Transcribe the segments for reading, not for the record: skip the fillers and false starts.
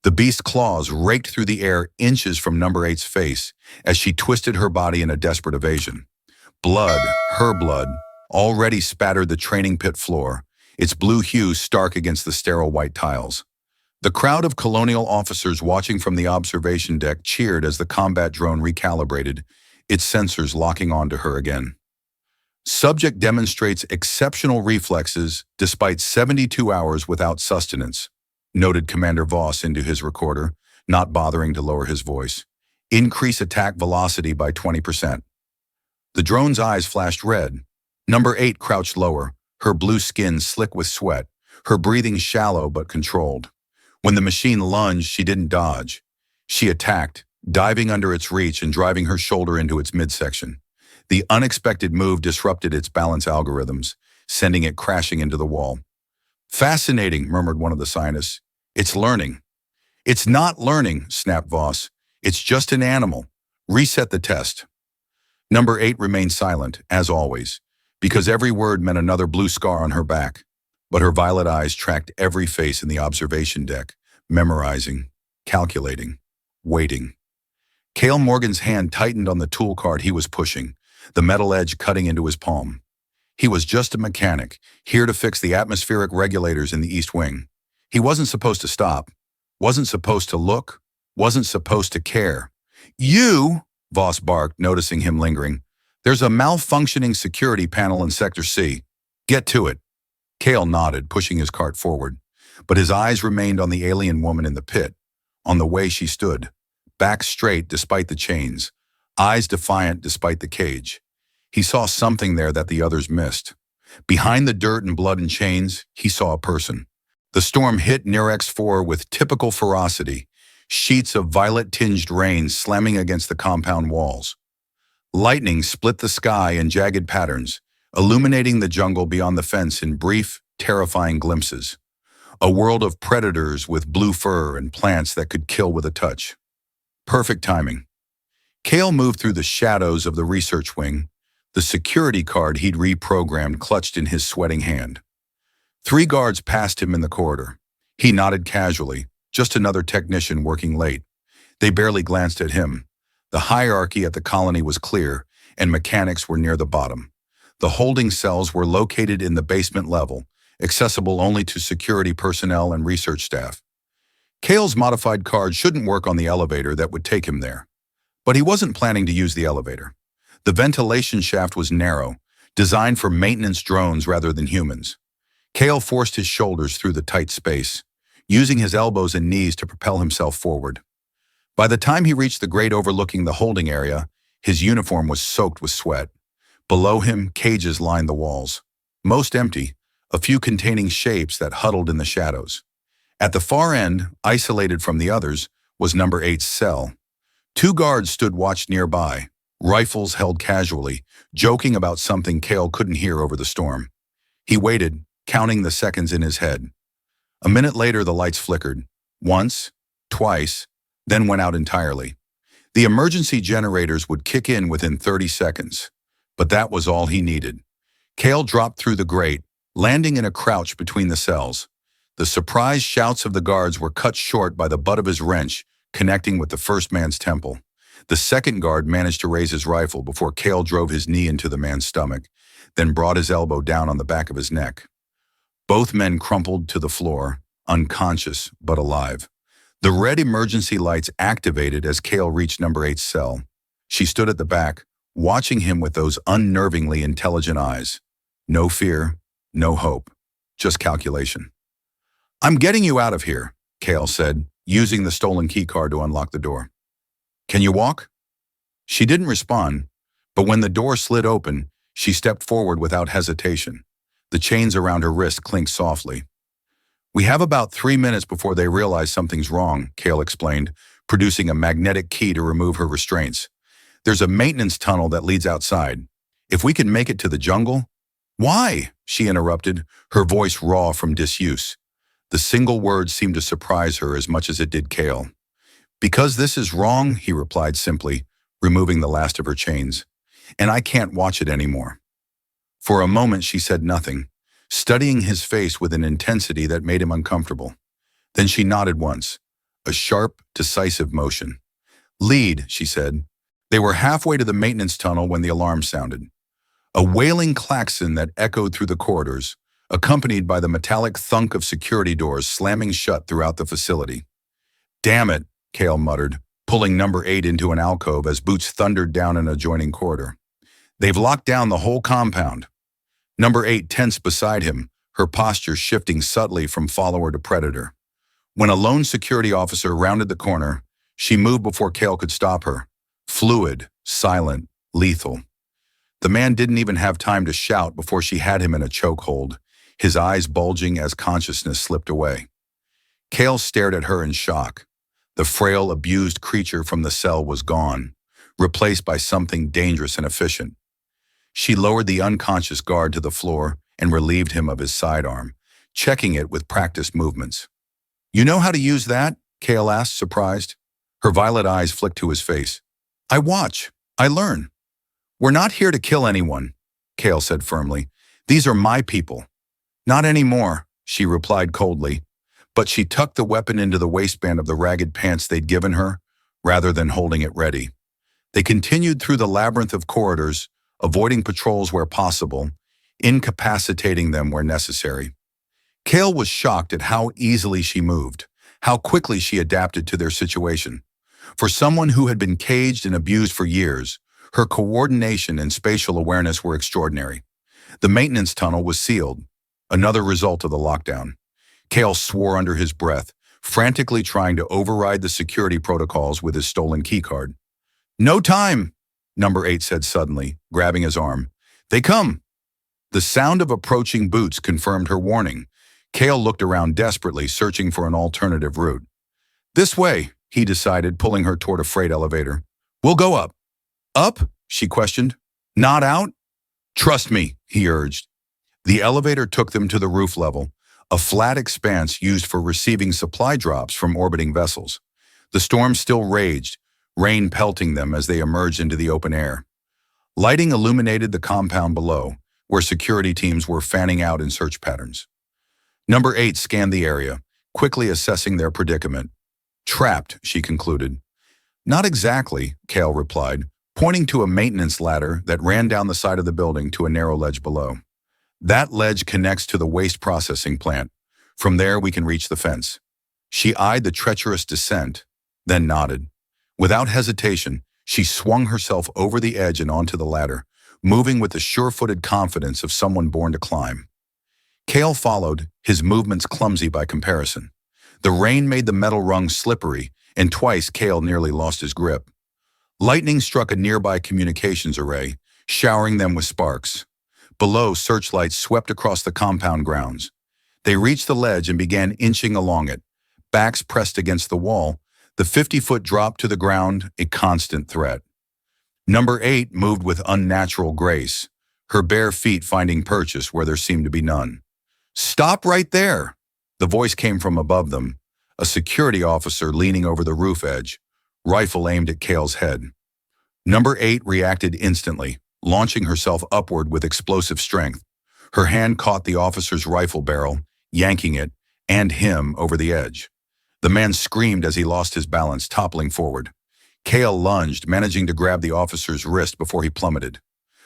The beast's claws raked through the air inches from Number Eight's face as she twisted her body in a desperate evasion. Blood, her blood, already spattered the training pit floor, its blue hue stark against the sterile white tiles. The crowd of colonial officers watching from the observation deck cheered as the combat drone recalibrated, its sensors locking onto her again. Subject demonstrates exceptional reflexes despite 72 hours without sustenance, noted Commander Voss into his recorder, not bothering to lower his voice. Increase attack velocity by 20%. The drone's eyes flashed red. Number 8 crouched lower, her blue skin slick with sweat, her breathing shallow but controlled. When the machine lunged, she didn't dodge. She attacked, diving under its reach and driving her shoulder into its midsection. The unexpected move disrupted its balance algorithms, sending it crashing into the wall. Fascinating, murmured one of the scientists. It's learning. It's not learning, snapped Voss. It's just an animal. Reset the test. Number 8 remained silent, as always, because every word meant another blue scar on her back. But her violet eyes tracked every face in the observation deck, memorizing, calculating, waiting. Kale Morgan's hand tightened on the tool cart he was pushing, the metal edge cutting into his palm. He was just a mechanic, here to fix the atmospheric regulators in the East Wing. He wasn't supposed to stop, wasn't supposed to look, wasn't supposed to care. You, Voss barked, noticing him lingering. There's a malfunctioning security panel in Sector C. Get to it. Kale nodded, pushing his cart forward, but his eyes remained on the alien woman in the pit, on the way she stood, back straight despite the chains, eyes defiant despite the cage. He saw something there that the others missed. Behind the dirt and blood and chains, he saw a person. The storm hit Nirex-IV with typical ferocity, sheets of violet-tinged rain slamming against the compound walls. Lightning split the sky in jagged patterns, illuminating the jungle beyond the fence in brief, terrifying glimpses. A world of predators with blue fur and plants that could kill with a touch. Perfect timing. Kale moved through the shadows of the research wing, the security card he'd reprogrammed clutched in his sweating hand. 3 guards passed him in the corridor. He nodded casually, just another technician working late. They barely glanced at him. The hierarchy at the colony was clear, and mechanics were near the bottom. The holding cells were located in the basement level, accessible only to security personnel and research staff. Kale's modified card shouldn't work on the elevator that would take him there. But he wasn't planning to use the elevator. The ventilation shaft was narrow, designed for maintenance drones rather than humans. Kale forced his shoulders through the tight space, using his elbows and knees to propel himself forward. By the time he reached the grate overlooking the holding area, his uniform was soaked with sweat. Below him, cages lined the walls. Most empty, a few containing shapes that huddled in the shadows. At the far end, isolated from the others, was Number 8's cell. 2 guards stood watch nearby, rifles held casually, joking about something Kale couldn't hear over the storm. He waited, counting the seconds in his head. A minute later, the lights flickered. Once, twice, then went out entirely. The emergency generators would kick in within 30 seconds. But that was all he needed. Kale dropped through the grate, landing in a crouch between the cells. The surprised shouts of the guards were cut short by the butt of his wrench, connecting with the first man's temple. The second guard managed to raise his rifle before Kale drove his knee into the man's stomach, then brought his elbow down on the back of his neck. Both men crumpled to the floor, unconscious but alive. The red emergency lights activated as Kale reached Number 8's cell. She stood at the back, watching him with those unnervingly intelligent eyes. No fear, no hope, just calculation. "I'm getting you out of here," Kale said, using the stolen keycard to unlock the door. "Can you walk?" She didn't respond, but when the door slid open, she stepped forward without hesitation. The chains around her wrist clinked softly. "We have about 3 minutes before they realize something's wrong," Kale explained, producing a magnetic key to remove her restraints. "There's a maintenance tunnel that leads outside. If we can make it to the jungle—" "Why?" she interrupted, her voice raw from disuse. The single word seemed to surprise her as much as it did Kale. "Because this is wrong," he replied simply, removing the last of her chains. "And I can't watch it anymore." For a moment she said nothing, studying his face with an intensity that made him uncomfortable. Then she nodded once. a sharp, decisive motion. "Lead," she said. They were halfway to the maintenance tunnel when the alarm sounded. A wailing klaxon that echoed through the corridors, accompanied by the metallic thunk of security doors slamming shut throughout the facility. "Damn it," Kale muttered, pulling number 8 into an alcove as boots thundered down an adjoining corridor. "They've locked down the whole compound." Number 8 tensed beside him, her posture shifting subtly from follower to predator. When a lone security officer rounded the corner, she moved before Kale could stop her. Fluid, silent, lethal. The man didn't even have time to shout before she had him in a chokehold, his eyes bulging as consciousness slipped away. Kale stared at her in shock. The frail, abused creature from the cell was gone, replaced by something dangerous and efficient. She lowered the unconscious guard to the floor and relieved him of his sidearm, checking it with practiced movements. "You know how to use that?" Kale asked, surprised. Her violet eyes flicked to his face. "I watch. I learn." "We're not here to kill anyone," Kale said firmly. "These are my people." "Not anymore," she replied coldly, but she tucked the weapon into the waistband of the ragged pants they'd given her, rather than holding it ready. They continued through the labyrinth of corridors, avoiding patrols where possible, incapacitating them where necessary. Kale was shocked at how easily she moved, how quickly she adapted to their situation. For someone who had been caged and abused for years, her coordination and spatial awareness were extraordinary. The maintenance tunnel was sealed, another result of the lockdown. Kale swore under his breath, frantically trying to override the security protocols with his stolen keycard. "No time," number 8 said suddenly, grabbing his arm. "They come." The sound of approaching boots confirmed her warning. Kale looked around desperately, searching for an alternative route. "This way," he decided, pulling her toward a freight elevator. "We'll go up." "Up?" she questioned. "Not out?" "Trust me," he urged. The elevator took them to the roof level, a flat expanse used for receiving supply drops from orbiting vessels. The storm still raged, rain pelting them as they emerged into the open air. Lighting illuminated the compound below, where security teams were fanning out in search patterns. Number 8 scanned the area, quickly assessing their predicament. "Trapped," she concluded. "Not exactly," Kale replied, pointing to a maintenance ladder that ran down the side of the building to a narrow ledge below. "That ledge connects to the waste processing plant. From there we can reach the fence." She eyed the treacherous descent, then nodded. Without hesitation, she swung herself over the edge and onto the ladder, moving with the sure-footed confidence of someone born to climb. Kale followed, his movements clumsy by comparison. The rain made the metal rung slippery, and twice Kale nearly lost his grip. Lightning struck a nearby communications array, showering them with sparks. Below, searchlights swept across the compound grounds. They reached the ledge and began inching along it, backs pressed against the wall, the 50-foot drop to the ground a constant threat. Number 8 moved with unnatural grace, her bare feet finding purchase where there seemed to be none. "Stop right there!" The voice came from above them, a security officer leaning over the roof edge, rifle aimed at Kale's head. Number 8 reacted instantly, launching herself upward with explosive strength. Her hand caught the officer's rifle barrel, yanking it, and him over the edge. The man screamed as he lost his balance, toppling forward. Kale lunged, managing to grab the officer's wrist before he plummeted.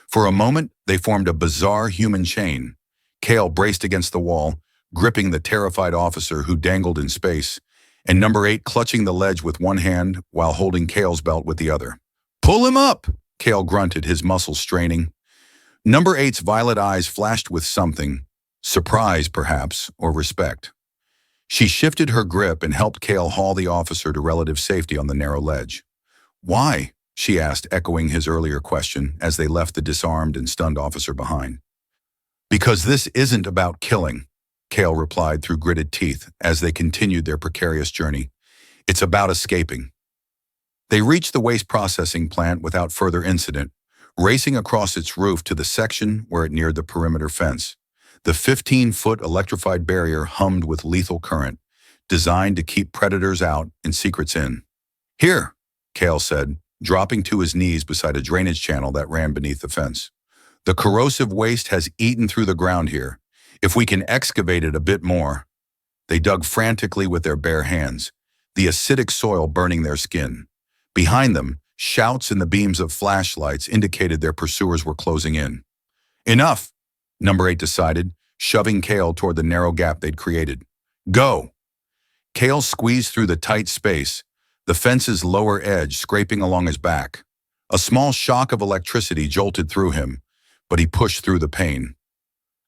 For a moment, they formed a bizarre human chain. Kale braced against the wall, gripping the terrified officer who dangled in space, and Number 8 clutching the ledge with one hand while holding Kale's belt with the other. "Pull him up!" Kale grunted, his muscles straining. Number 8's violet eyes flashed with something, surprise perhaps, or respect. She shifted her grip and helped Kale haul the officer to relative safety on the narrow ledge. "Why?" she asked, echoing his earlier question as they left the disarmed and stunned officer behind. "Because this isn't about killing," Kale replied through gritted teeth as they continued their precarious journey. "It's about escaping." They reached the waste processing plant without further incident, racing across its roof to the section where it neared the perimeter fence. The 15-foot electrified barrier hummed with lethal current, designed to keep predators out and secrets in. "Here," Kale said, dropping to his knees beside a drainage channel that ran beneath the fence. "The corrosive waste has eaten through the ground here. If we can excavate it a bit more." They dug frantically with their bare hands. the acidic soil burning their skin. Behind them, shouts and the beams of flashlights indicated their pursuers were closing in. Enough, Number 8 decided, shoving Kale toward the narrow gap they'd created. Go! Kale squeezed through the tight space, the fence's lower edge scraping along his back. A small shock of electricity jolted through him, but he pushed through the pain.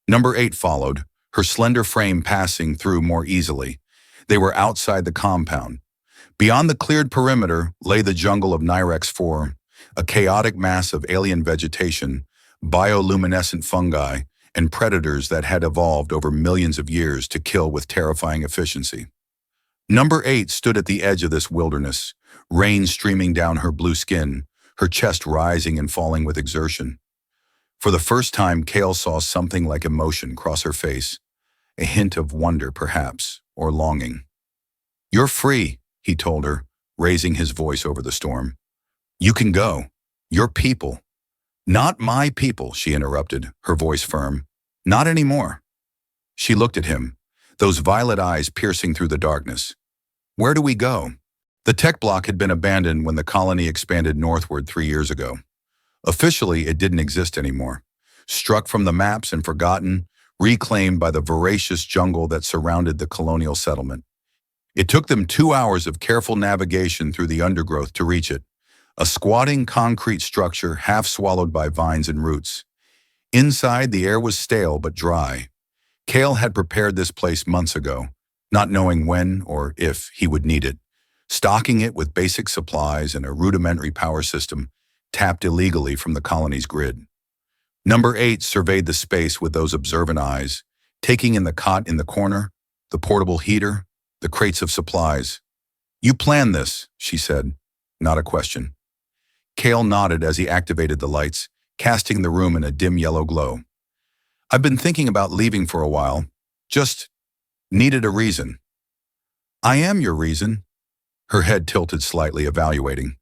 Number 8 followed, her slender frame passing through more easily. They were outside the compound. Beyond the cleared perimeter lay the jungle of Nirex-IV, a chaotic mass of alien vegetation, bioluminescent fungi, and predators that had evolved over millions of years to kill with terrifying efficiency. Number 8 stood at the edge of this wilderness, rain streaming down her blue skin, her chest rising and falling with exertion. For the first time, Kale saw something like emotion cross her face, a hint of wonder perhaps, or longing. You're free, he told her, raising his voice over the storm. You can go. Your people. Not my people, she interrupted, her voice firm. Not anymore. She looked at him, those violet eyes piercing through the darkness. Where do we go? The tech block had been abandoned when the colony expanded northward 3 years ago. Officially, it didn't exist anymore. Struck from the maps and forgotten, reclaimed by the voracious jungle that surrounded the colonial settlement. It took them 2 hours of careful navigation through the undergrowth to reach it, a squatting concrete structure half swallowed by vines and roots. Inside, the air was stale but dry. Kale had prepared this place months ago, not knowing when or if he would need it, stocking it with basic supplies and a rudimentary power system tapped illegally from the colony's grid. Number 8 surveyed the space with those observant eyes, taking in the cot in the corner, the portable heater, the crates of supplies. You planned this, she said, not a question. Kale nodded as he activated the lights, casting the room in a dim yellow glow. I've been thinking about leaving for a while. Just needed a reason. I am your reason. Her head tilted slightly, evaluating.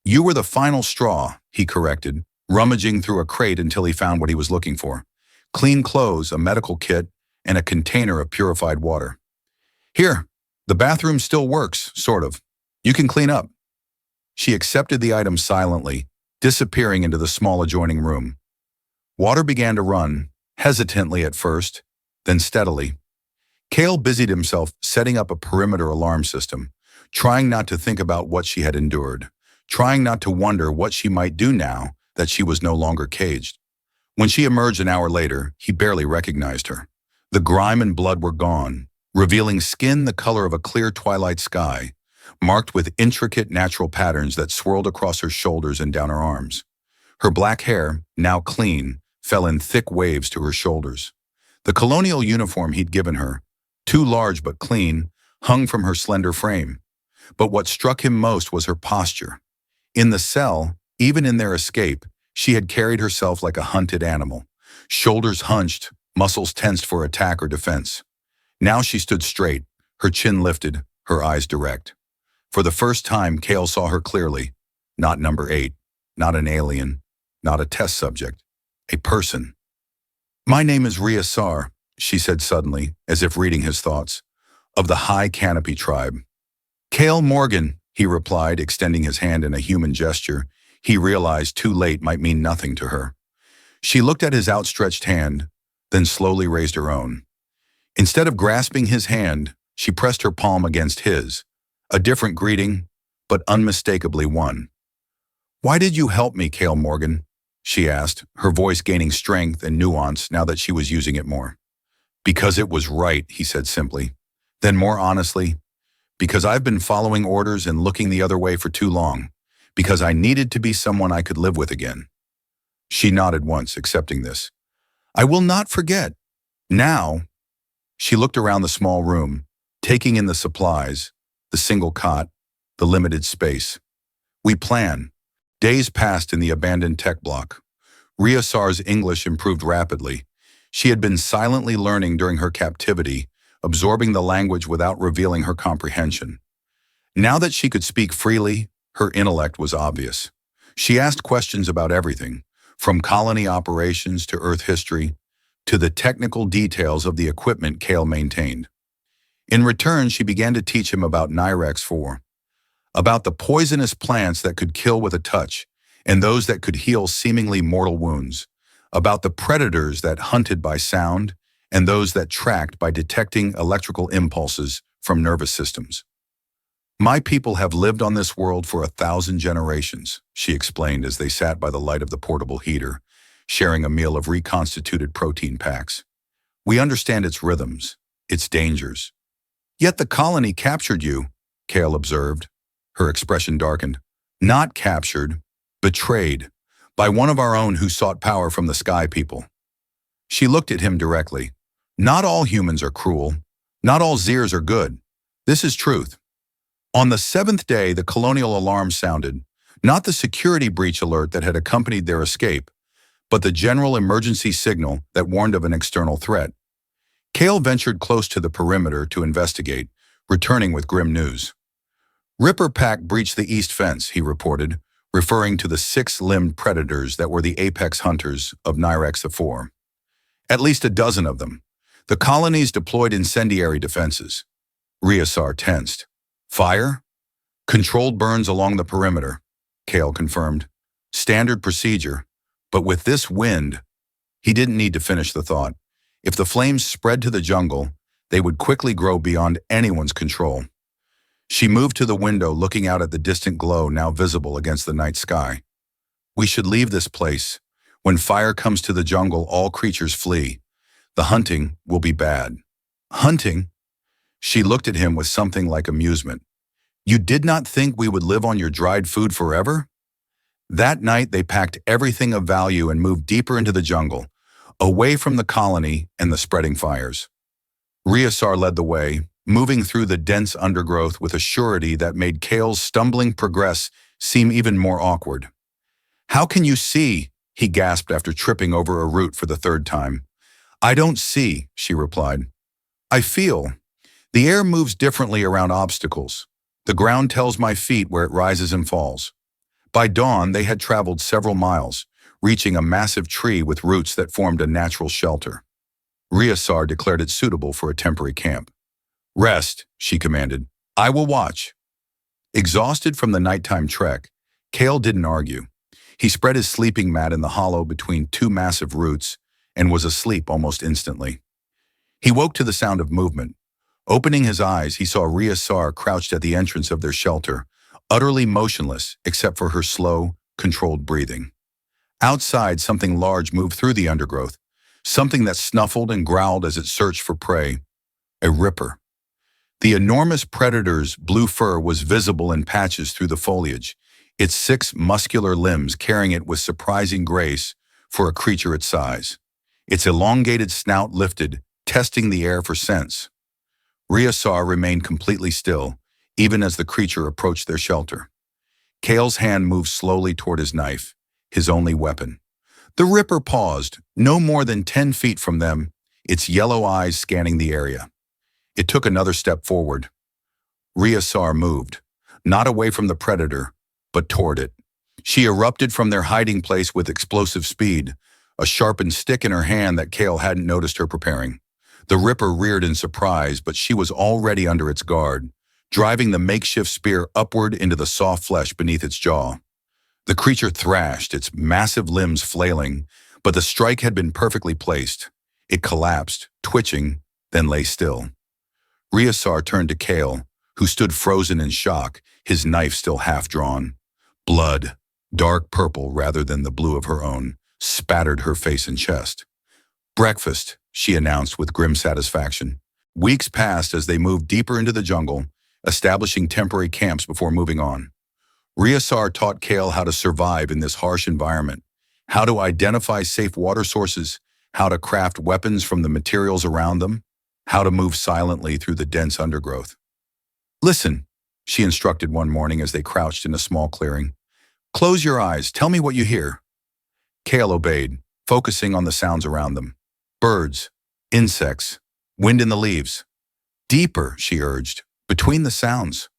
You were the final straw, he corrected, rummaging through a crate until he found what he was looking for. Clean clothes, a medical kit, and a container of purified water. Here, the bathroom still works, sort of. You can clean up. She accepted the item silently, disappearing into the small adjoining room. Water began to run, hesitantly at first, then steadily. Kale busied himself setting up a perimeter alarm system, trying not to think about what she had endured, trying not to wonder what she might do now that she was no longer caged. When she emerged an hour later, he barely recognized her. The grime and blood were gone, revealing skin the color of a clear twilight sky, marked with intricate natural patterns that swirled across her shoulders and down her arms. Her black hair, now clean, fell in thick waves to her shoulders. The colonial uniform he'd given her, too large but clean, hung from her slender frame. But what struck him most was her posture. In the cell, even in their escape, she had carried herself like a hunted animal, shoulders hunched, muscles tensed for attack or defense. Now she stood straight, her chin lifted, her eyes direct. For the first time, Kale saw her clearly. Not Number 8, not an alien, not a test subject, a person. My name is Ria'Saar, she said suddenly, as if reading his thoughts, of the High Canopy tribe. Kale Morgan, he replied, extending his hand in a human gesture he realized too late might mean nothing to her. She looked at his outstretched hand, then slowly raised her own. Instead of grasping his hand, she pressed her palm against his, a different greeting, but unmistakably one. Why did you help me, Kale Morgan? She asked, her voice gaining strength and nuance now that she was using it more. Because it was right, he said simply. Then more honestly, because I've been following orders and looking the other way for too long, because I needed to be someone I could live with again. She nodded once, accepting this. I will not forget. Now, she looked around the small room, taking in the supplies, the single cot, the limited space. We plan. Days passed in the abandoned tech block. Ria'Saar's English improved rapidly. She had been silently learning during her captivity, absorbing the language without revealing her comprehension. Now that she could speak freely, her intellect was obvious. She asked questions about everything, from colony operations to Earth history, to the technical details of the equipment Kale maintained. In return, she began to teach him about Nirex-IV, about the poisonous plants that could kill with a touch, and those that could heal seemingly mortal wounds, about the predators that hunted by sound, and those that tracked by detecting electrical impulses from nervous systems. My people have lived on this world for 1,000 generations, she explained as they sat by the light of the portable heater, sharing a meal of reconstituted protein packs. We understand its rhythms, its dangers. Yet the colony captured you, Kale observed. Her expression darkened. Not captured, betrayed, by one of our own who sought power from the sky people. She looked at him directly. Not all humans are cruel. Not all Zeers are good. This is truth. On the 7th day, the colonial alarm sounded, not the security breach alert that had accompanied their escape, but the general emergency signal that warned of an external threat. Kale ventured close to the perimeter to investigate, returning with grim news. Ripper Pack breached the east fence, he reported, referring to the 6-limbed predators that were the apex hunters of Nirex-IV. At least a dozen of them. The colonies deployed incendiary defenses. Ria'Saar tensed. Fire? Controlled burns along the perimeter, Kale confirmed. Standard procedure. But with this wind, he didn't need to finish the thought. If the flames spread to the jungle, they would quickly grow beyond anyone's control. She moved to the window, looking out at the distant glow now visible against the night sky. We should leave this place. When fire comes to the jungle, all creatures flee. The hunting will be bad. Hunting? She looked at him with something like amusement. You did not think we would live on your dried food forever? That night, they packed everything of value and moved deeper into the jungle, away from the colony and the spreading fires. Ria'Saar led the way, moving through the dense undergrowth with a surety that made Kale's stumbling progress seem even more awkward. How can you see? He gasped after tripping over a root for the 3rd time. I don't see, she replied. I feel. The air moves differently around obstacles. The ground tells my feet where it rises and falls. By dawn, they had traveled several miles, reaching a massive tree with roots that formed a natural shelter. Ria'Saar declared it suitable for a temporary camp. Rest, she commanded. I will watch. Exhausted from the nighttime trek, Kale didn't argue. He spread his sleeping mat in the hollow between 2 massive roots and was asleep almost instantly. He woke to the sound of movement. Opening his eyes, he saw Ria'Saar crouched at the entrance of their shelter, utterly motionless except for her slow, controlled breathing. Outside, something large moved through the undergrowth, something that snuffled and growled as it searched for prey. A ripper. The enormous predator's blue fur was visible in patches through the foliage, its 6 muscular limbs carrying it with surprising grace for a creature its size. Its elongated snout lifted, testing the air for scents. Ria'Saar remained completely still, even as the creature approached their shelter. Kale's hand moved slowly toward his knife, his only weapon. The ripper paused, no more than 10 feet from them, its yellow eyes scanning the area. It took another step forward. Ria'Saar moved, not away from the predator, but toward it. She erupted from their hiding place with explosive speed, a sharpened stick in her hand that Kale hadn't noticed her preparing. The ripper reared in surprise, but she was already under its guard, driving the makeshift spear upward into the soft flesh beneath its jaw. The creature thrashed, its massive limbs flailing, but the strike had been perfectly placed. It collapsed, twitching, then lay still. Ria'Saar turned to Kale, who stood frozen in shock, his knife still half drawn. Blood, dark purple rather than the blue of her own, spattered her face and chest. Breakfast, she announced with grim satisfaction. Weeks passed as they moved deeper into the jungle, establishing temporary camps before moving on. Ria'Saar taught Kale how to survive in this harsh environment, how to identify safe water sources, how to craft weapons from the materials around them, how to move silently through the dense undergrowth. Listen, she instructed one morning as they crouched in a small clearing. Close your eyes, tell me what you hear. Kale obeyed, focusing on the sounds around them. Birds, insects, wind in the leaves. Deeper, she urged, between the sounds.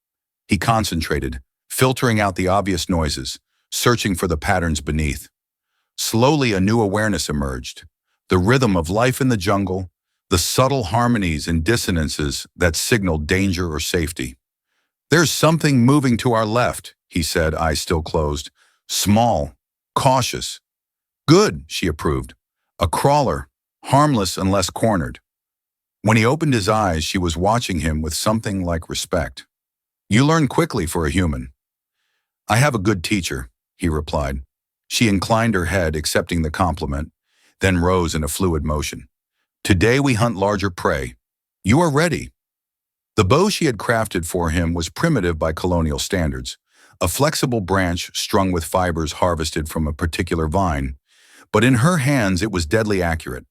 He concentrated, filtering out the obvious noises, searching for the patterns beneath. Slowly, a new awareness emerged. The rhythm of life in the jungle, the subtle harmonies and dissonances that signaled danger or safety. "There's something moving to our left," he said, eyes still closed. "Small, cautious." "Good," she approved. "A crawler, harmless unless cornered." When he opened his eyes, she was watching him with something like respect. "You learn quickly for a human." "I have a good teacher," he replied. She inclined her head, accepting the compliment, then rose in a fluid motion. "Today we hunt larger prey. You are ready." The bow she had crafted for him was primitive by colonial standards, a flexible branch strung with fibers harvested from a particular vine, but in her hands it was deadly accurate.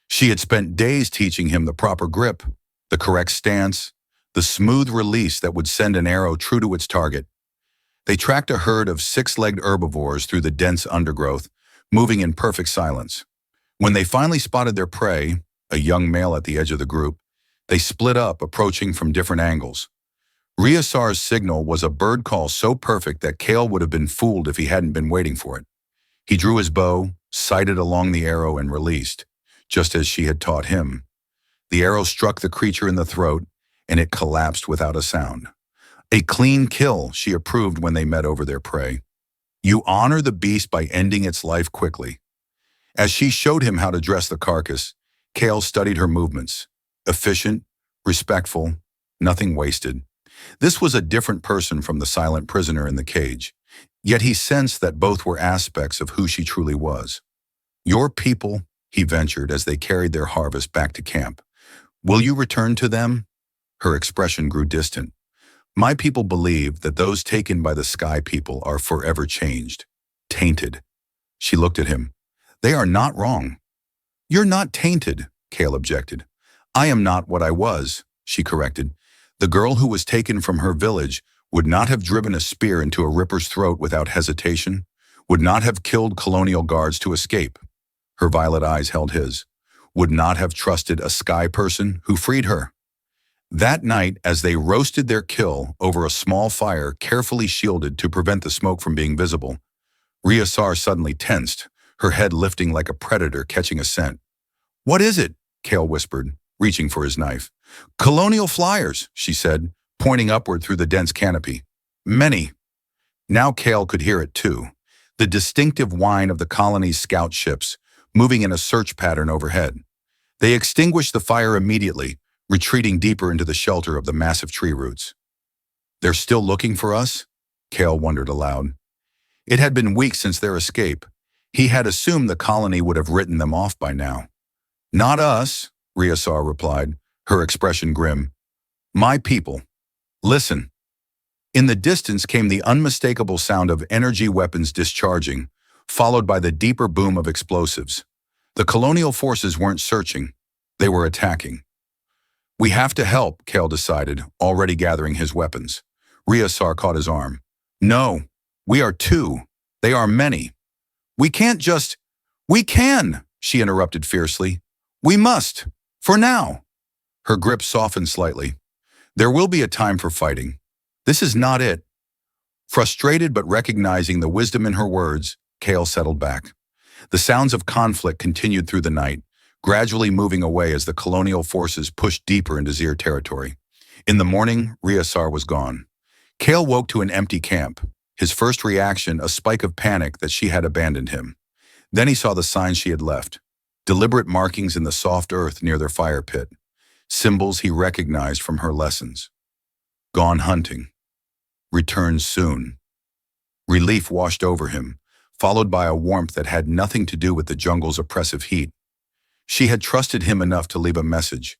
She had spent days teaching him the proper grip, the correct stance, the smooth release that would send an arrow true to its target. They tracked a herd of six-legged herbivores through the dense undergrowth, moving in perfect silence. When they finally spotted their prey, a young male at the edge of the group, they split up, approaching from different angles. Ria'Saar's signal was a bird call so perfect that Kale would have been fooled if he hadn't been waiting for it. He drew his bow, sighted along the arrow, and released, just as she had taught him. The arrow struck the creature in the throat, and it collapsed without a sound. A clean kill, she approved when they met over their prey. You honor the beast by ending its life quickly. As she showed him how to dress the carcass, Kale studied her movements. Efficient, respectful, nothing wasted. This was a different person from the silent prisoner in the cage, yet he sensed that both were aspects of who she truly was. "Your people," he ventured as they carried their harvest back to camp. "Will you return to them?" Her expression grew distant. "My people believe that those taken by the Sky people are forever changed, tainted." She looked at him. "They are not wrong." "You're not tainted," Kale objected. "I am not what I was," she corrected. "The girl who was taken from her village would not have driven a spear into a ripper's throat without hesitation, would not have killed colonial guards to escape." Her violet eyes held his. "Would not have trusted a Sky person who freed her." That night, as they roasted their kill over a small fire carefully shielded to prevent the smoke from being visible, Ria'Saar suddenly tensed, her head lifting like a predator catching a scent. "What is it?" Kale whispered, reaching for his knife. "Colonial flyers," she said, pointing upward through the dense canopy. "Many." Now Kale could hear it too, the distinctive whine of the colony's scout ships, moving in a search pattern overhead. They extinguished the fire immediately, retreating deeper into the shelter of the massive tree roots. "They're still looking for us?" Kale wondered aloud. It had been weeks since their escape. He had assumed the colony would have written them off by now. "Not us," Ria'Saar replied, her expression grim. "My people. Listen." In the distance came the unmistakable sound of energy weapons discharging, followed by the deeper boom of explosives. The colonial forces weren't searching. They were attacking. "We have to help," Kale decided, already gathering his weapons. Ria'Saar caught his arm. "No, we are two. They are many. We can't just—" "We can," she interrupted fiercely. "We must. For now." Her grip softened slightly. "There will be a time for fighting. This is not it." Frustrated but recognizing the wisdom in her words, Kale settled back. The sounds of conflict continued through the night, gradually moving away as the colonial forces pushed deeper into Zir territory. In the morning, Ria'Saar was gone. Kale woke to an empty camp, his first reaction a spike of panic that she had abandoned him. Then he saw the signs she had left, deliberate markings in the soft earth near their fire pit, symbols he recognized from her lessons. Gone hunting. Return soon. Relief washed over him, followed by a warmth that had nothing to do with the jungle's oppressive heat. She had trusted him enough to leave a message,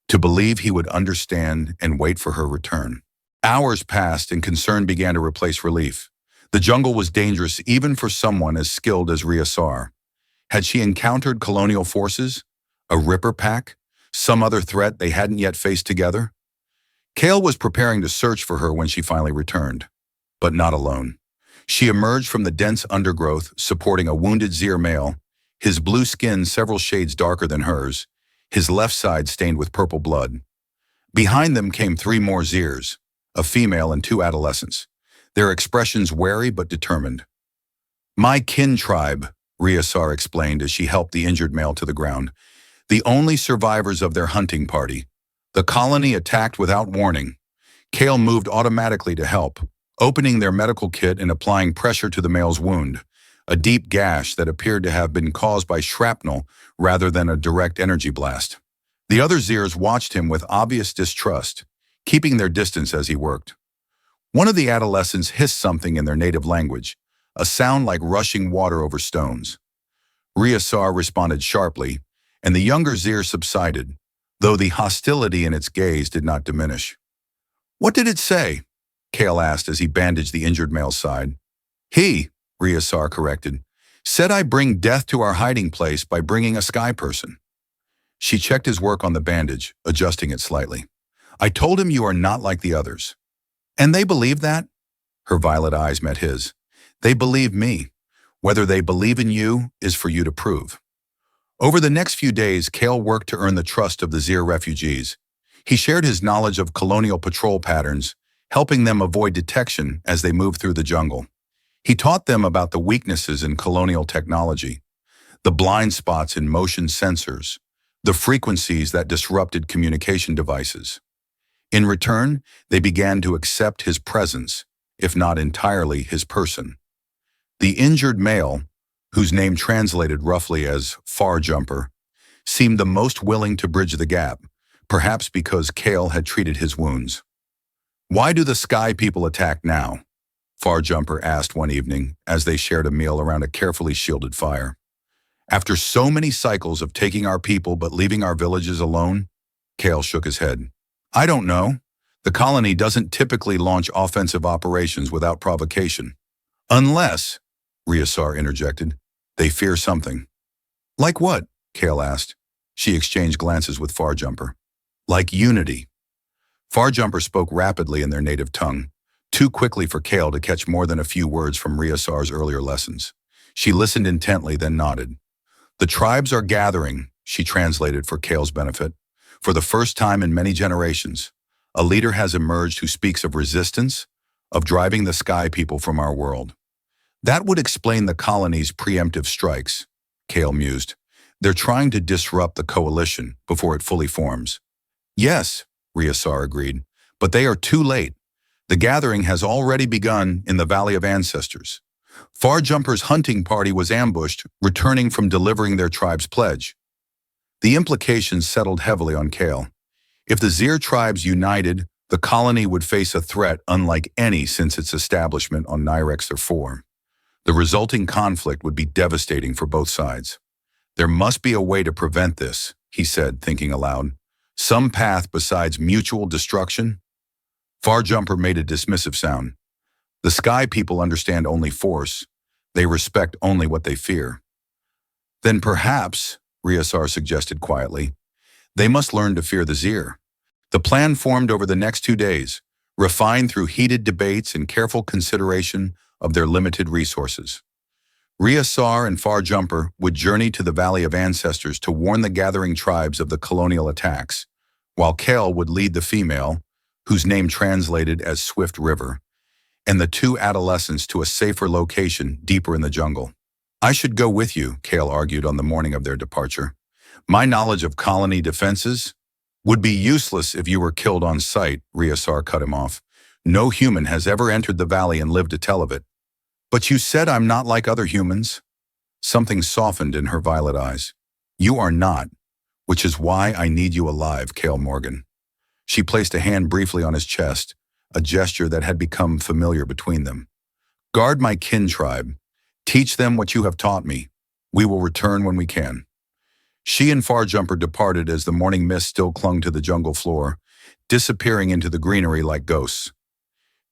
to believe he would understand and wait for her return. Hours passed and concern began to replace relief. The jungle was dangerous even for someone as skilled as Ria'Saar. Had she encountered colonial forces? A Ripper pack? Some other threat they hadn't yet faced together? Kale was preparing to search for her when she finally returned, but not alone. She emerged from the dense undergrowth, supporting a wounded Zir male, his blue skin several shades darker than hers, his left side stained with purple blood. Behind them came 3 more Zirs, a female and 2 adolescents, their expressions wary but determined. "My kin tribe," Ria'Saar explained as she helped the injured male to the ground. the only survivors of their hunting party. The colony attacked without warning. Kale moved automatically to help, opening their medical kit and applying pressure to the male's wound, a deep gash that appeared to have been caused by shrapnel rather than a direct energy blast. The other Zeers watched him with obvious distrust, keeping their distance as he worked. One of the adolescents hissed something in their native language, a sound like rushing water over stones. Ria'Saar responded sharply, and the younger Zeer subsided, though the hostility in its gaze did not diminish. "What did it say?" Kale asked as he bandaged the injured male's side. "He," Ria'Saar corrected, "said I bring death to our hiding place by bringing a sky person." She checked his work on the bandage, adjusting it slightly. "I told him you are not like the others." "And they believe that?" Her violet eyes met his. "They believe me. Whether they believe in you is for you to prove." Over the next few days, Kale worked to earn the trust of the Zeer refugees. He shared his knowledge of colonial patrol patterns, helping them avoid detection as they moved through the jungle. He taught them about the weaknesses in colonial technology, the blind spots in motion sensors, the frequencies that disrupted communication devices. In return, they began to accept his presence, if not entirely his person. The injured male, whose name translated roughly as far jumper, seemed the most willing to bridge the gap, perhaps because Kale had treated his wounds. "Why do the sky people attack now?" Far Jumper asked one evening as they shared a meal around a carefully shielded fire. "After so many cycles of taking our people but leaving our villages alone?" Kale shook his head. "I don't know. The colony doesn't typically launch offensive operations without provocation. Unless," Ria'Saar interjected, "they fear something." "Like what?" Kale asked. She exchanged glances with Far Jumper. "Like unity." Far Jumper spoke rapidly in their native tongue, too quickly for Kale to catch more than a few words from Ria'Saar's earlier lessons. She listened intently, then nodded. "The tribes are gathering," she translated for Kale's benefit. "For the first time in many generations, a leader has emerged who speaks of resistance, of driving the sky people from our world." "That would explain the colony's preemptive strikes," Kale mused. "They're trying to disrupt the coalition before it fully forms." "Yes," Ria'Saar agreed, "but they are too late. The gathering has already begun in the Valley of Ancestors. Far Jumper's hunting party was ambushed, returning from delivering their tribe's pledge." The implications settled heavily on Kale. If the Zeer tribes united, the colony would face a threat unlike any since its establishment on Nirex-IV. The resulting conflict would be devastating for both sides. "There must be a way to prevent this," he said, thinking aloud. "Some path besides mutual destruction?" Far Jumper made a dismissive sound. "The sky people understand only force. They respect only what they fear." "Then perhaps," Ria'Saar suggested quietly, "they must learn to fear the Zeer." The plan formed over the next 2 days, refined through heated debates and careful consideration of their limited resources. Ria'Saar and Far Jumper would journey to the Valley of Ancestors to warn the gathering tribes of the colonial attacks, while Kale would lead the female, whose name translated as Swift River, and the 2 adolescents to a safer location deeper in the jungle. "I should go with you," Kale argued on the morning of their departure. "My knowledge of colony defenses would be useless if you were killed on sight," Ria'Saar cut him off. "No human has ever entered the valley and lived to tell of it." "But you said I'm not like other humans." Something softened in her violet eyes. "You are not, which is why I need you alive, Kale Morgan." She placed a hand briefly on his chest, a gesture that had become familiar between them. "Guard my kin tribe. Teach them what you have taught me. We will return when we can." She and Far Jumper departed as the morning mist still clung to the jungle floor, disappearing into the greenery like ghosts.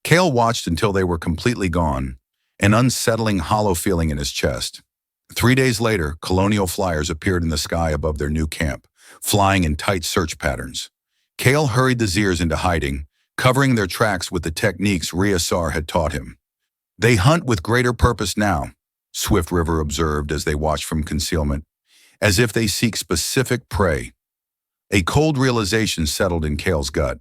Kale watched until they were completely gone, an unsettling hollow feeling in his chest. 3 days later, colonial flyers appeared in the sky above their new camp, flying in tight search patterns. Kale hurried the Zeers into hiding, covering their tracks with the techniques Ria'Saar had taught him. "They hunt with greater purpose now," Swift River observed as they watched from concealment, "as if they seek specific prey." A cold realization settled in Kale's gut.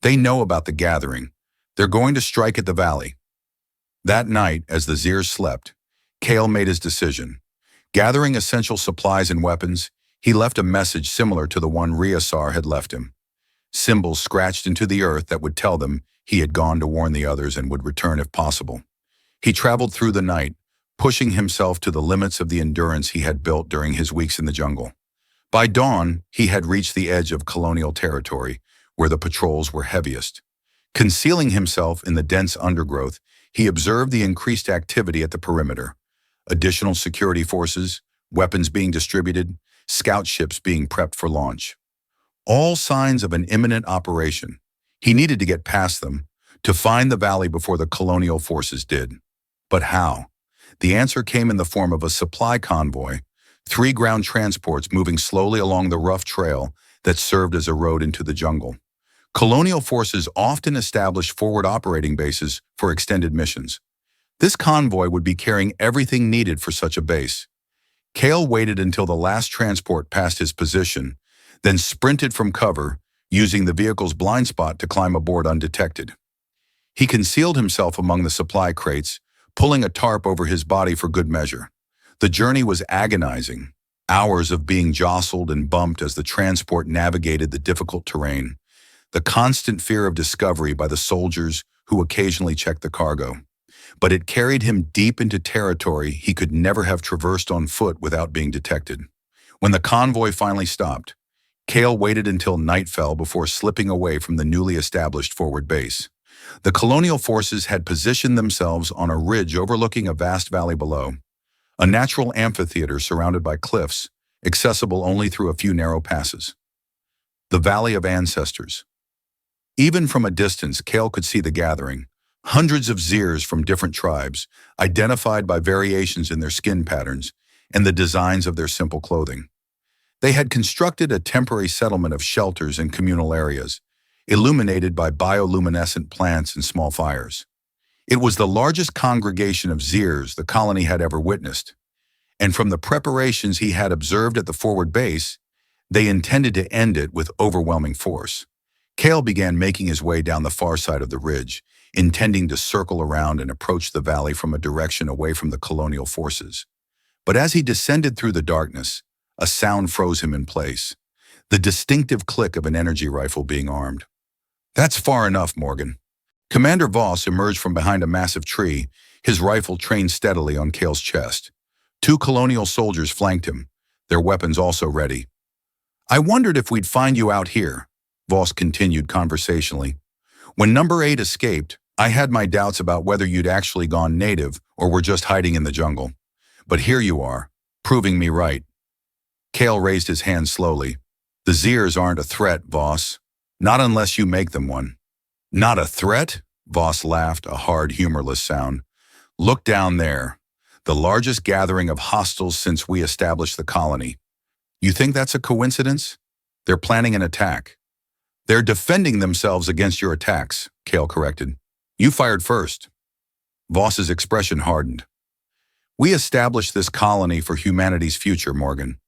They know about the gathering. They're going to strike at the valley. That night, as the Zeers slept, Kale made his decision. Gathering essential supplies and weapons, He left a message similar to the one Ria'Saar had left him. Symbols scratched into the earth that would tell them he had gone to warn the others and would return if possible. He traveled through the night, pushing himself to the limits of the endurance he had built during his weeks in the jungle. By dawn, he had reached the edge of colonial territory, where the patrols were heaviest. Concealing himself in the dense undergrowth, he observed the increased activity at the perimeter. Additional security forces, weapons being distributed, scout ships being prepped for launch. All signs of an imminent operation. He needed to get past them, to find the valley before the colonial forces did. But how? The answer came in the form of a supply convoy, 3 ground transports moving slowly along the rough trail that served as a road into the jungle. Colonial forces often established forward operating bases for extended missions. This convoy would be carrying everything needed for such a base. Kale waited until the last transport passed his position, then sprinted from cover, using the vehicle's blind spot to climb aboard undetected. He concealed himself among the supply crates, pulling a tarp over his body for good measure. The journey was agonizing, hours of being jostled and bumped as the transport navigated the difficult terrain, the constant fear of discovery by the soldiers who occasionally checked the cargo. But it carried him deep into territory he could never have traversed on foot without being detected. When the convoy finally stopped, Kale waited until night fell before slipping away from the newly established forward base. The colonial forces had positioned themselves on a ridge overlooking a vast valley below, a natural amphitheater surrounded by cliffs, accessible only through a few narrow passes. The Valley of Ancestors. Even from a distance, Kale could see the gathering. Hundreds of Zeers from different tribes, identified by variations in their skin patterns and the designs of their simple clothing. They had constructed a temporary settlement of shelters and communal areas, illuminated by bioluminescent plants and small fires. It was the largest congregation of Zeers the colony had ever witnessed, and from the preparations he had observed at the forward base, they intended to end it with overwhelming force. Kale began making his way down the far side of the ridge, intending to circle around and approach the valley from a direction away from the colonial forces. But as he descended through the darkness, a sound froze him in place, the distinctive click of an energy rifle being armed. "That's far enough, Morgan." Commander Voss emerged from behind a massive tree, his rifle trained steadily on Kale's chest. 2 colonial soldiers flanked him, their weapons also ready. "I wondered if we'd find you out here," Voss continued conversationally. "When number 8 escaped, I had my doubts about whether you'd actually gone native or were just hiding in the jungle. But here you are, proving me right." Kale raised his hand slowly. "The Zeers aren't a threat, Voss. Not unless you make them one." "Not a threat?" Voss laughed, a hard, humorless sound. "Look down there. The largest gathering of hostiles since we established the colony. You think that's a coincidence? They're planning an attack." "They're defending themselves against your attacks," Kale corrected. "You fired first." Voss's expression hardened. "We established this colony for humanity's future, Morgan.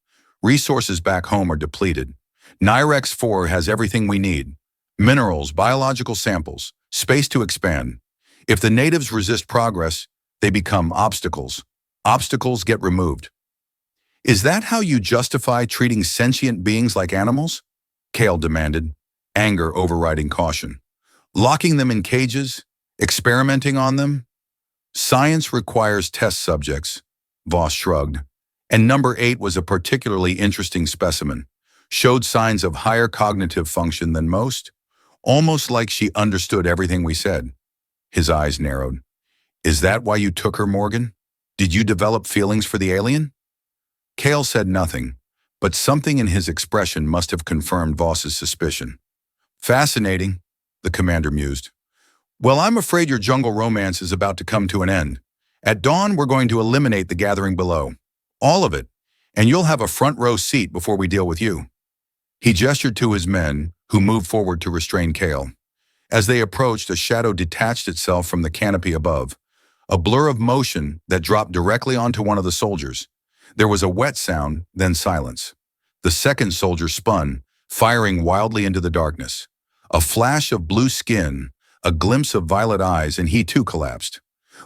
Resources back home are depleted. Nirex-IV has everything we need. Minerals, biological samples, space to expand. If the natives resist progress, they become obstacles. Obstacles get removed." "Is that how you justify treating sentient beings like animals?" Kale demanded, anger overriding caution. "Locking them in cages? Experimenting on them?" "Science requires test subjects," Voss shrugged. "And number 8 was a particularly interesting specimen. Showed signs of higher cognitive function than most, almost like she understood everything we said." His eyes narrowed. "Is that why you took her, Morgan? Did you develop feelings for the alien?" Kale said nothing, but something in his expression must have confirmed Voss's suspicion. "Fascinating," the commander mused. "Well, I'm afraid your jungle romance is about to come to an end. At dawn, we're going to eliminate the gathering below. All of it, and you'll have a front row seat before we deal with you." He gestured to his men, who moved forward to restrain Kale. As they approached, a shadow detached itself from the canopy above, a blur of motion that dropped directly onto one of the soldiers. There was a wet sound, then silence. The second soldier spun, firing wildly into the darkness. A flash of blue skin, a glimpse of violet eyes, and he too collapsed.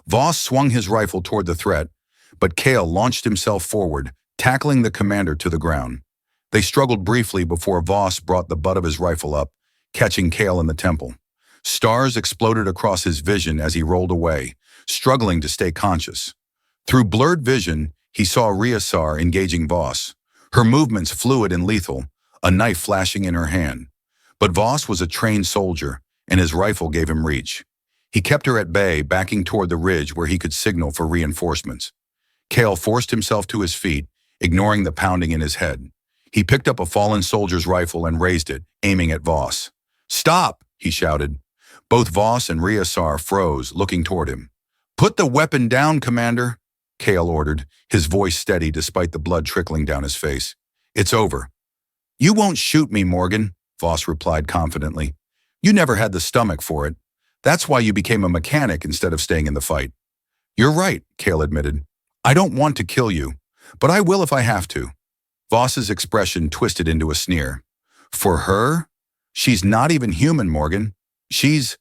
Voss swung his rifle toward the threat, but Kale launched himself forward, tackling the commander to the ground. They struggled briefly before Voss brought the butt of his rifle up, catching Kale in the temple. Stars exploded across his vision as he rolled away, struggling to stay conscious. Through blurred vision, he saw Ria'Saar engaging Voss, her movements fluid and lethal, a knife flashing in her hand. But Voss was a trained soldier, and his rifle gave him reach. He kept her at bay, backing toward the ridge where he could signal for reinforcements. Kale forced himself to his feet, ignoring the pounding in his head. He picked up a fallen soldier's rifle and raised it, aiming at Voss. "Stop!" he shouted. Both Voss and Ria'Saar froze, looking toward him. "Put the weapon down, Commander," Kale ordered, his voice steady despite the blood trickling down his face. "It's over." "You won't shoot me, Morgan," Voss replied confidently. "You never had the stomach for it. That's why you became a mechanic instead of staying in the fight." "You're right," Kale admitted. "I don't want to kill you, but I will if I have to." Voss's expression twisted into a sneer. "For her? She's not even human, Morgan. She's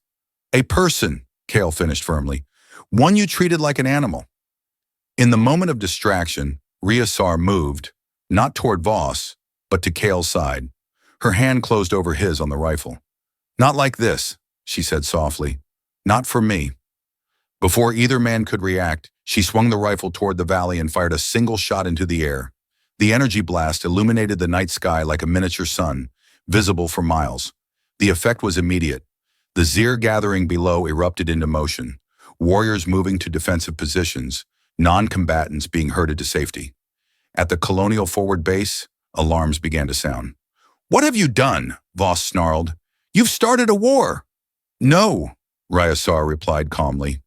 a person," Kale finished firmly. "One you treated like an animal." In the moment of distraction, Ria'Saar moved, not toward Voss, but to Kale's side. Her hand closed over his on the rifle. "Not like this," she said softly. "Not for me." Before either man could react, she swung the rifle toward the valley and fired a single shot into the air. The energy blast illuminated the night sky like a miniature sun, visible for miles. The effect was immediate. The Zir gathering below erupted into motion, warriors moving to defensive positions, non-combatants being herded to safety. At the colonial forward base, alarms began to sound. "What have you done?" Voss snarled. "You've started a war." "No," Ria'Saar replied calmly.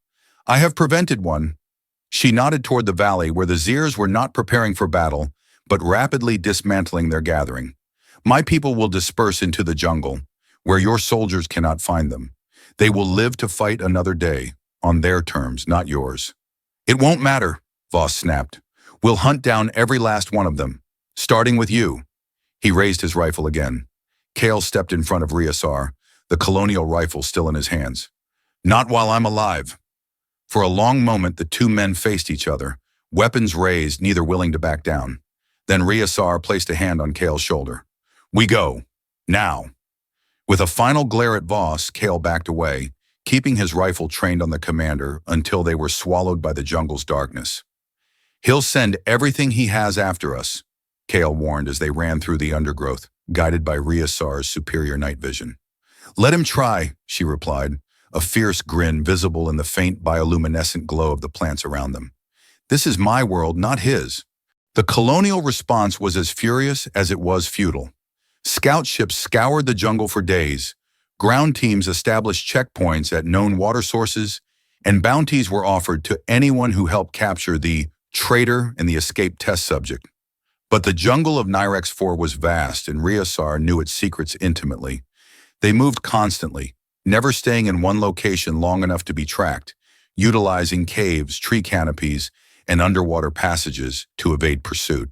"I have prevented one." She nodded toward the valley where the Zirs were not preparing for battle, but rapidly dismantling their gathering. "My people will disperse into the jungle, where your soldiers cannot find them. They will live to fight another day, on their terms, not yours." "It won't matter," Voss snapped. "We'll hunt down every last one of them, starting with you." He raised his rifle again. Kale stepped in front of Ria'Saar, the colonial rifle still in his hands. "Not while I'm alive." For a long moment, the two men faced each other, weapons raised, neither willing to back down. Then Ria'Saar placed a hand on Kale's shoulder. "We go. Now." With a final glare at Voss, Kale backed away, keeping his rifle trained on the commander until they were swallowed by the jungle's darkness. "He'll send everything he has after us," Kale warned as they ran through the undergrowth, guided by Ria'Saar's superior night vision. "Let him try," she replied, a fierce grin visible in the faint bioluminescent glow of the plants around them. "This is my world, not his." The colonial response was as furious as it was futile. Scout ships scoured the jungle for days, ground teams established checkpoints at known water sources, and bounties were offered to anyone who helped capture the traitor and the escaped test subject. But the jungle of Nirex-IV was vast, and Ria'Saar knew its secrets intimately. They moved constantly, never staying in one location long enough to be tracked, utilizing caves, tree canopies, and underwater passages to evade pursuit.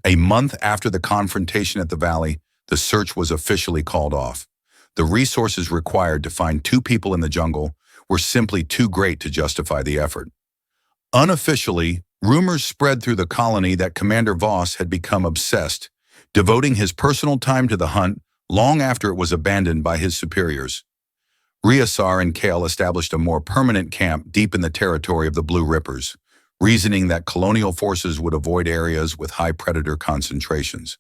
A month after the confrontation at the valley, the search was officially called off. The resources required to find two people in the jungle were simply too great to justify the effort. Unofficially, rumors spread through the colony that Commander Voss had become obsessed, devoting his personal time to the hunt long after it was abandoned by his superiors. Ria'Saar and Kale established a more permanent camp deep in the territory of the Blue Rippers, reasoning that colonial forces would avoid areas with high predator concentrations.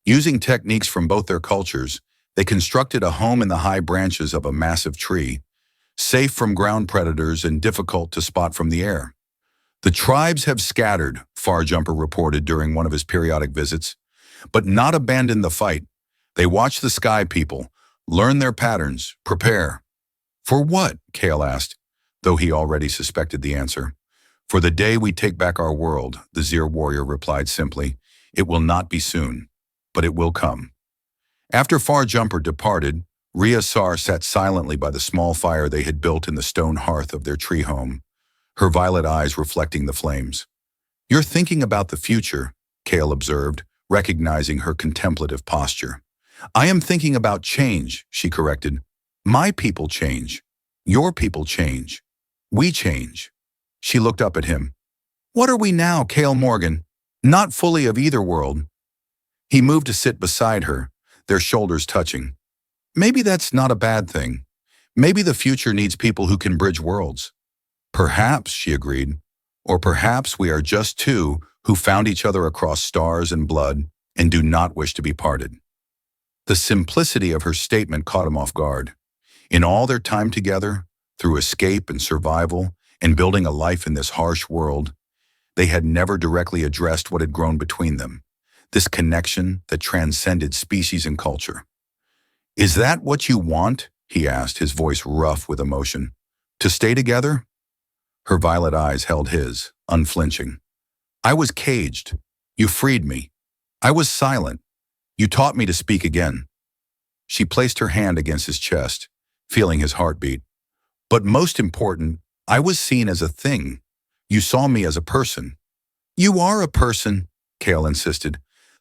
Using techniques from both their cultures, they constructed a home in the high branches of a massive tree, safe from ground predators and difficult to spot from the air. "The tribes have scattered," Farjumper reported during one of his periodic visits, "but not abandoned the fight. They watch the sky people, learn their patterns, prepare." "For what?" Kale asked, though he already suspected the answer. "For the day we take back our world," the Zir warrior replied simply. "It will not be soon, but it will come." After Farjumper departed, Ria'Saar sat silently by the small fire they had built in the stone hearth of their tree home, her violet eyes reflecting the flames. "You're thinking about the future," Kale observed, recognizing her contemplative posture. "I am thinking about change," she corrected. "My people change. Your people change. We change." She looked up at him. "What are we now, Kale Morgan? Not fully of either world." He moved to sit beside her, their shoulders touching. Maybe that's not a bad thing. Maybe the future needs people who can bridge worlds. Perhaps, she agreed. Or perhaps we are just two who found each other across stars and blood and do not wish to be parted. The simplicity of her statement caught him off guard. In all their time together, through escape and survival and building a life in this harsh world, they had never directly addressed what had grown between them, this connection that transcended species and culture. "Is that what you want?" he asked, his voice rough with emotion. "To stay together?" Her violet eyes held his, unflinching. "I was caged. You freed me. I was silent. You taught me to speak again." She placed her hand against his chest, feeling his heartbeat. "But most important, I was seen as a thing. You saw me as a person." "You are a person," Kale insisted.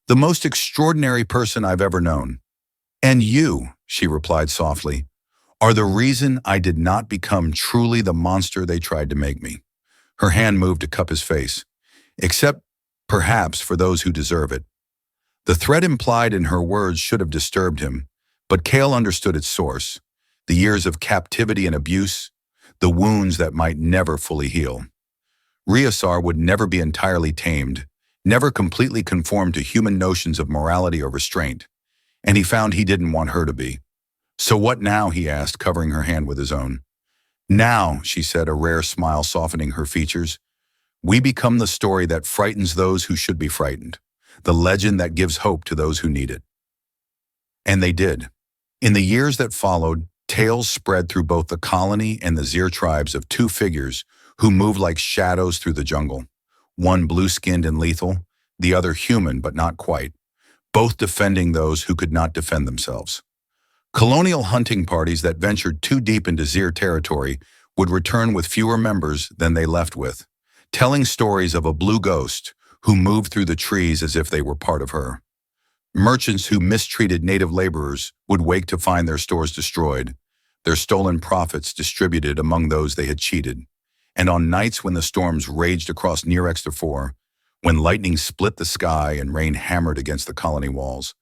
"The most extraordinary person I've ever known." "And you," she replied softly, "are the reason I did not become truly the monster they tried to make me." Her hand moved to cup his face. "Except, perhaps, for those who deserve it." The threat implied in her words should have disturbed him, but Kale understood its source: the years of captivity and abuse, the wounds that might never fully heal. Ria'Saar would never be entirely tamed, never completely conform to human notions of morality or restraint, and he found he didn't want her to be. "So what now?" he asked, covering her hand with his own. "Now," she said, a rare smile softening her features, "we become the story that frightens those who should be frightened, the legend that gives hope to those who need it." And they did. In the years that followed, tales spread through both the colony and the Zir tribes of two figures who moved like shadows through the jungle, one blue-skinned and lethal, the other human but not quite, both defending those who could not defend themselves. Colonial hunting parties that ventured too deep into Zir territory would return with fewer members than they left with, telling stories of a blue ghost who moved through the trees as if they were part of her. Merchants who mistreated native laborers would wake to find their stores destroyed, their stolen profits distributed among those they had cheated. And on nights when the storms raged across Nirex-IV, when lightning split the sky and rain hammered against the colony walls,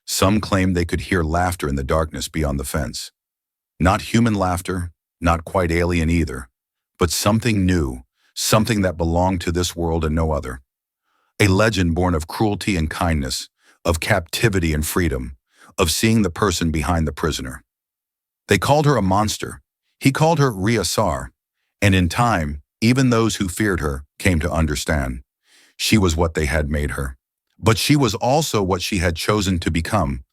some claimed they could hear laughter in the darkness beyond the fence. Not human laughter, not quite alien either, but something new, something that belonged to this world and no other. A legend born of cruelty and kindness, of captivity and freedom, of seeing the person behind the prisoner. They called her a monster. He called her Ria'Saar. And in time, even those who feared her came to understand. She was what they had made her. But she was also what she had chosen to become,